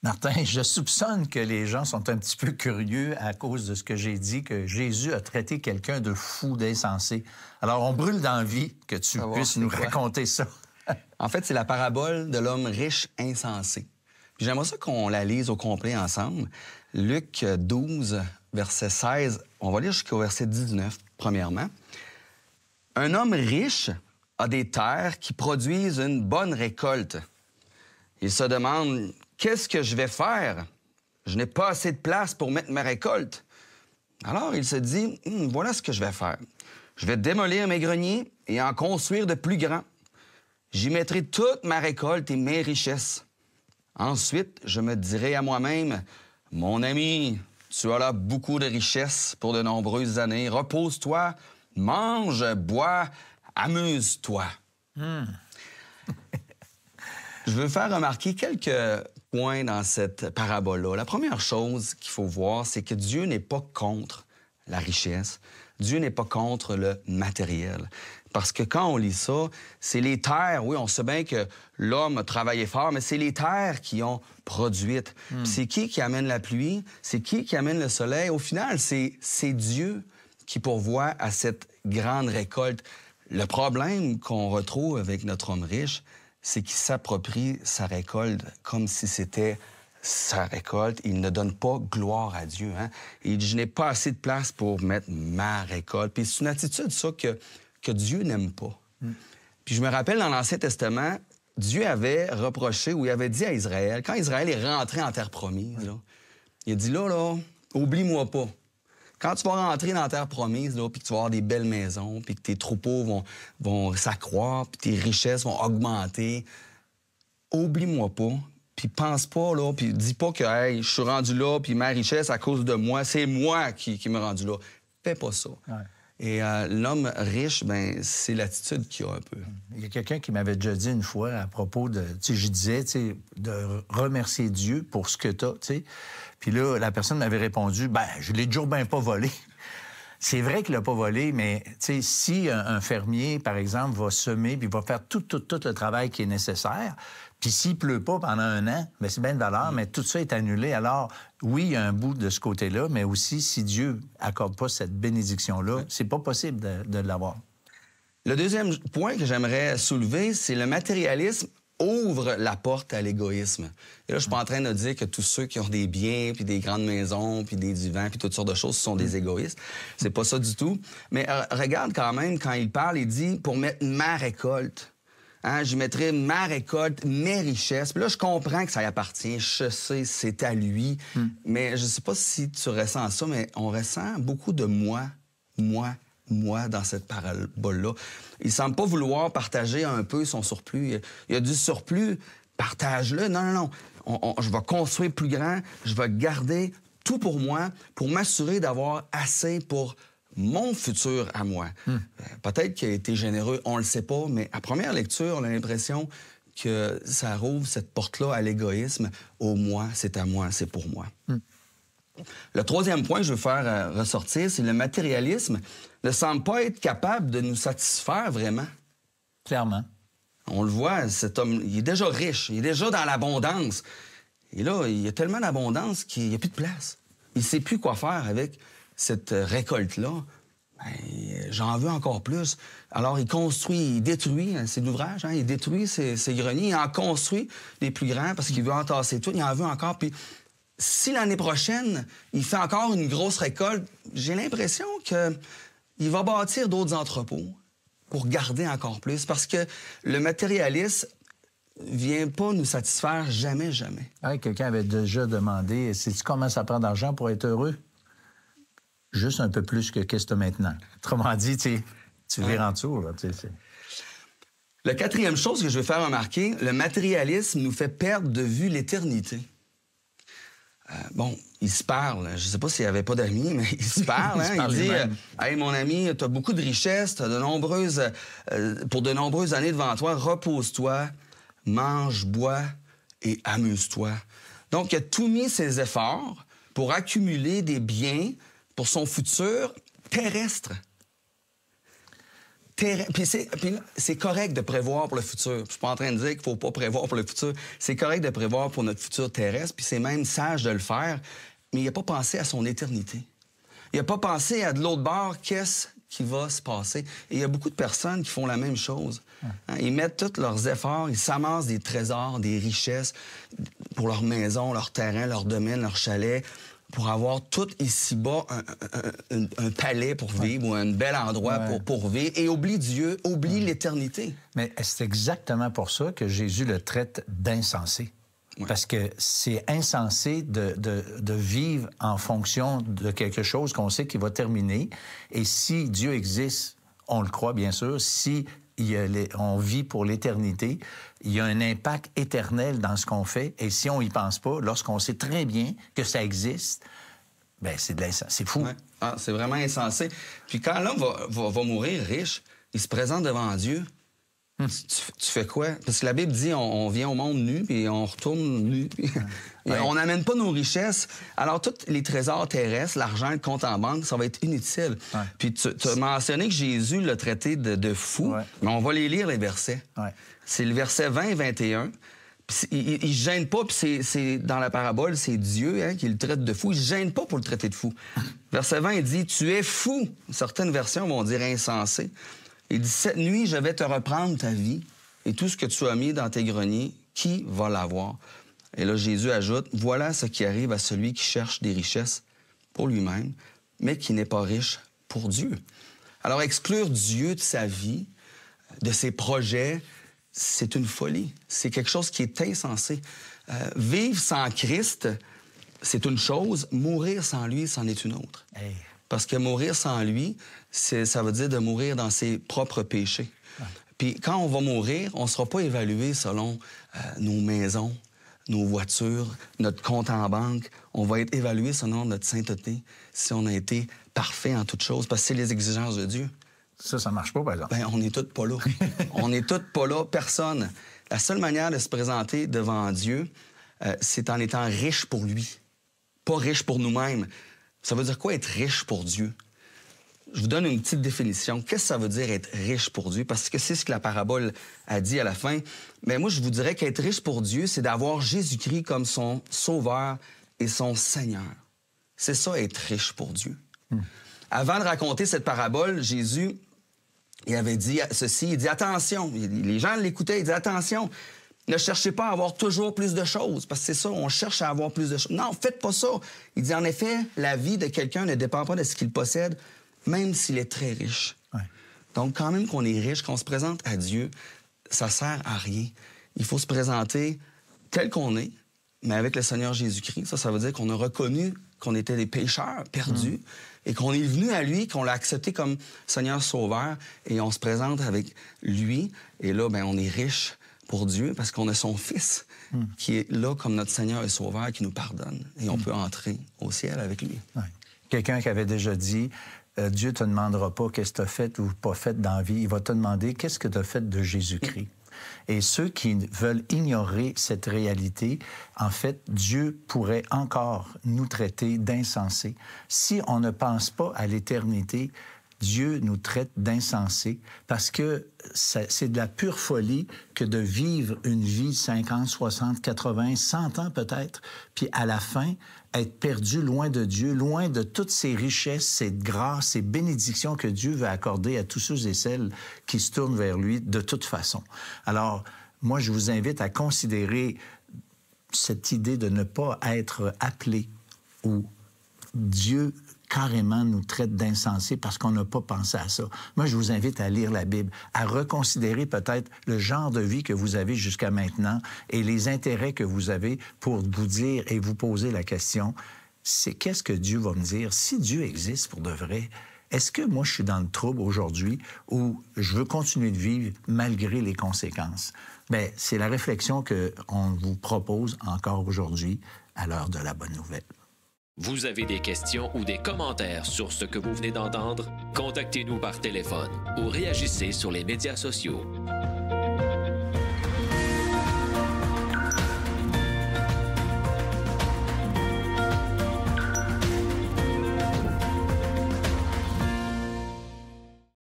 Martin, je soupçonne que les gens sont un petit peu curieux à cause de ce que j'ai dit, que Jésus a traité quelqu'un de fou, d'insensé. Alors, on brûle d'envie que tu puisses nous raconter ça. En fait, c'est la parabole de l'homme riche insensé. Puis j'aimerais ça qu'on la lise au complet ensemble. Luc 12, verset 16. On va lire jusqu'au verset 19, premièrement. Un homme riche a des terres qui produisent une bonne récolte. Il se demande... Qu'est-ce que je vais faire? Je n'ai pas assez de place pour mettre ma récolte. Alors, il se dit, voilà ce que je vais faire. Je vais démolir mes greniers et en construire de plus grands. J'y mettrai toute ma récolte et mes richesses. Ensuite, je me dirai à moi-même, mon ami, tu as là beaucoup de richesses pour de nombreuses années. Repose-toi, mange, bois, amuse-toi. Je veux faire remarquer quelques points dans cette parabole-là. La première chose qu'il faut voir, c'est que Dieu n'est pas contre la richesse. Dieu n'est pas contre le matériel. Parce que quand on lit ça, c'est les terres, oui, on sait bien que l'homme a travaillé fort, mais c'est les terres qui ont produite. C'est qui amène la pluie? C'est qui amène le soleil? Au final, c'est Dieu qui pourvoit à cette grande récolte. Le problème qu'on retrouve avec notre homme riche, c'est qu'il s'approprie sa récolte comme si c'était sa récolte. Il ne donne pas gloire à Dieu. Hein? Il dit, je n'ai pas assez de place pour mettre ma récolte. Puis c'est une attitude, ça, que Dieu n'aime pas. Puis je me rappelle, dans l'Ancien Testament, Dieu avait reproché ou il avait dit à Israël, quand Israël est rentré en terre promise, là, il a dit, là, oublie-moi pas. Quand tu vas rentrer dans la terre promise, puis que tu vas avoir des belles maisons, puis que tes troupeaux vont s'accroître, puis tes richesses vont augmenter, oublie-moi pas, puis pense pas, là, puis dis pas que hey, je suis rendu là, puis ma richesse, à cause de moi, c'est moi qui me rendu là. Fais pas ça. Ouais. Et l'homme riche, ben c'est l'attitude qu'il a un peu. Il y a quelqu'un qui m'avait déjà dit une fois à propos de... Tu sais, je disais, tu sais, de remercier Dieu pour ce que tu as, tu sais. Puis là, la personne m'avait répondu, ben je l'ai toujours bien pas volé. C'est vrai qu'il l'a pas volé, mais tu sais, si un fermier, par exemple, va semer puis va faire tout le travail qui est nécessaire, puis s'il pleut pas pendant un an, bien, c'est bien de valeur, mais tout ça est annulé. Alors, oui, il y a un bout de ce côté-là, mais aussi, si Dieu accorde pas cette bénédiction-là, c'est pas possible de l'avoir. Le deuxième point que j'aimerais soulever, c'est le matérialisme ouvre la porte à l'égoïsme. Et là, je suis pas en train de dire que tous ceux qui ont des biens, puis des grandes maisons, puis des divans, puis toutes sortes de choses, sont des égoïstes. C'est pas ça du tout. Mais regarde quand même, quand il parle, il dit « pour mettre ma récolte ». Hein, je mettrai ma récolte, mes richesses. Puis là, je comprends que ça y appartient. Je sais, c'est à lui. Mais je sais pas si tu ressens ça, mais on ressent beaucoup de moi dans cette parabole-là. Il semble pas vouloir partager un peu son surplus. Il y a du surplus, partage-le. Non. Je vais construire plus grand. Je vais garder tout pour moi, pour m'assurer d'avoir assez pour mon futur à moi. Peut-être qu'il a été généreux, on le sait pas, mais à première lecture, on a l'impression que ça rouvre cette porte-là à l'égoïsme. Au moi, c'est à moi, c'est pour moi. Le troisième point que je veux faire ressortir, c'est le matérialisme ne semble pas être capable de nous satisfaire vraiment. Clairement. On le voit, cet homme, il est déjà riche, il est déjà dans l'abondance. Et là, il y a tellement d'abondance qu'il n'y a plus de place. Il ne sait plus quoi faire avec cette récolte-là. Ben, j'en veux encore plus. Alors, il construit, il détruit, c'est l'ouvrage, hein, il détruit ses greniers, il en construit des plus grands parce qu'il veut entasser tout, il en veut encore. Puis, si l'année prochaine, il fait encore une grosse récolte, j'ai l'impression qu'il va bâtir d'autres entrepôts pour garder encore plus. Parce que le matérialisme vient pas nous satisfaire jamais. Ouais, quelqu'un avait déjà demandé, sais-tu comment ça prend d'argent pour être heureux? Juste un peu plus que qu'est-ce que tu as maintenant. Autrement dit, tu vires en dessous. Là, La quatrième chose que je veux faire remarquer, le matérialisme nous fait perdre de vue l'éternité. Il se parle. Je sais pas s'il n'y avait pas d'amis, mais il se parle. Hein? Il dit « Hey, mon ami, tu as beaucoup de richesses, tu as pour de nombreuses années devant toi, repose-toi, mange, bois et amuse-toi. » Donc, il a tout mis ses efforts pour accumuler des biens pour son futur terrestre. Puis c'est correct de prévoir pour le futur. Je suis pas en train de dire qu'il faut pas prévoir pour le futur. C'est correct de prévoir pour notre futur terrestre, puis c'est même sage de le faire, mais il n'a pas pensé à son éternité. Il n'a pas pensé à de l'autre bord, qu'est-ce qui va se passer. Et il y a beaucoup de personnes qui font la même chose. Hein, ils mettent tous leurs efforts, ils s'amassent des trésors, des richesses pour leur maison, leur terrain, leur domaine, leur chalet, pour avoir tout ici-bas un palais pour vivre ou un bel endroit pour vivre, et oublie Dieu, oublie l'éternité. Mais c'est exactement pour ça que Jésus le traite d'insensé. Ouais. Parce que c'est insensé de vivre en fonction de quelque chose qu'on sait qui va terminer. Et si Dieu existe, on le croit bien sûr, si on vit pour l'éternité, il y a un impact éternel dans ce qu'on fait. Et si on n'y pense pas, lorsqu'on sait très bien que ça existe, bien, c'est fou. Ouais. Ah, c'est vraiment insensé. Puis quand l'homme va mourir riche, il se présente devant Dieu. Tu fais quoi? Parce que la Bible dit on vient au monde nu, puis on retourne nu. On n'amène pas nos richesses. Alors, tous les trésors terrestres, l'argent, le compte en banque, ça va être inutile. Ouais. Puis tu as mentionné que Jésus l'a traité de fou, mais on va les lire, les versets. Ouais. C'est le verset 20 et 21. Il ne se gêne pas, puis c'est dans la parabole, c'est Dieu qui le traite de fou. Il ne se gêne pas pour le traiter de fou. Verset 20, il dit « Tu es fou ». Certaines versions vont dire « insensé ». Il dit « Cette nuit, je vais te reprendre ta vie et tout ce que tu as mis dans tes greniers, qui va l'avoir? » Et là, Jésus ajoute « Voilà ce qui arrive à celui qui cherche des richesses pour lui-même, mais qui n'est pas riche pour Dieu. » Alors, exclure Dieu de sa vie, de ses projets, c'est une folie. C'est quelque chose qui est insensé. Vivre sans Christ, c'est une chose. Mourir sans lui, c'en est une autre. Hey. Parce que mourir sans lui, ça veut dire de mourir dans ses propres péchés. Ouais. Puis quand on va mourir, on ne sera pas évalué selon nos maisons, nos voitures, notre compte en banque. On va être évalué selon notre sainteté, si on a été parfait en toutes choses, parce que c'est les exigences de Dieu. Ça marche pas, par exemple. Bien, on n'est tous pas là. On n'est tous pas là, personne. La seule manière de se présenter devant Dieu, c'est en étant riche pour lui, pas riche pour nous-mêmes. Ça veut dire quoi, être riche pour Dieu? Je vous donne une petite définition. Qu'est-ce que ça veut dire, être riche pour Dieu? Parce que c'est ce que la parabole a dit à la fin. Mais moi, je vous dirais qu'être riche pour Dieu, c'est d'avoir Jésus-Christ comme son sauveur et son Seigneur. C'est ça, être riche pour Dieu. Avant de raconter cette parabole, Jésus, il avait dit ceci, il dit « Attention ». Les gens l'écoutaient, il dit « Attention, ne cherchez pas à avoir toujours plus de choses. » Parce que c'est ça, on cherche à avoir plus de choses. Non, faites pas ça. Il dit « En effet, la vie de quelqu'un ne dépend pas de ce qu'il possède, même s'il est très riche. Ouais. » Donc, quand même qu'on est riche, qu'on se présente à Dieu, ça sert à rien. Il faut se présenter tel qu'on est, mais avec le Seigneur Jésus-Christ. Ça veut dire qu'on a reconnu qu'on était des pécheurs perdus et qu'on est venu à lui, qu'on l'a accepté comme Seigneur Sauveur, et on se présente avec lui. Et là, bien, on est riche pour Dieu parce qu'on a son Fils qui est là comme notre Seigneur et Sauveur, qui nous pardonne. Et on peut entrer au ciel avec lui. Ouais. Quelqu'un qui avait déjà dit... Dieu ne te demandera pas qu'est-ce que tu as fait ou pas fait dans la vie. Il va te demander qu'est-ce que tu as fait de Jésus-Christ. Et ceux qui veulent ignorer cette réalité, en fait, Dieu pourrait encore nous traiter d'insensés. Si on ne pense pas à l'éternité, Dieu nous traite d'insensés parce que c'est de la pure folie que de vivre une vie 50, 60, 80, 100 ans peut-être, puis à la fin, être perdu loin de Dieu, loin de toutes ces richesses, ces grâces, ces bénédictions que Dieu veut accorder à tous ceux et celles qui se tournent vers lui de toute façon. Alors, moi, je vous invite à considérer cette idée de ne pas être appelé où Dieu carrément nous traite d'insensés parce qu'on n'a pas pensé à ça. Moi, je vous invite à lire la Bible, à reconsidérer peut-être le genre de vie que vous avez jusqu'à maintenant et les intérêts que vous avez pour vous dire et vous poser la question, c'est qu'est-ce que Dieu va me dire? Si Dieu existe pour de vrai, est-ce que moi, je suis dans le trouble aujourd'hui ou je veux continuer de vivre malgré les conséquences? Bien, c'est la réflexion qu'on vous propose encore aujourd'hui à l'heure de la bonne nouvelle. Vous avez des questions ou des commentaires sur ce que vous venez d'entendre? Contactez-nous par téléphone ou réagissez sur les médias sociaux.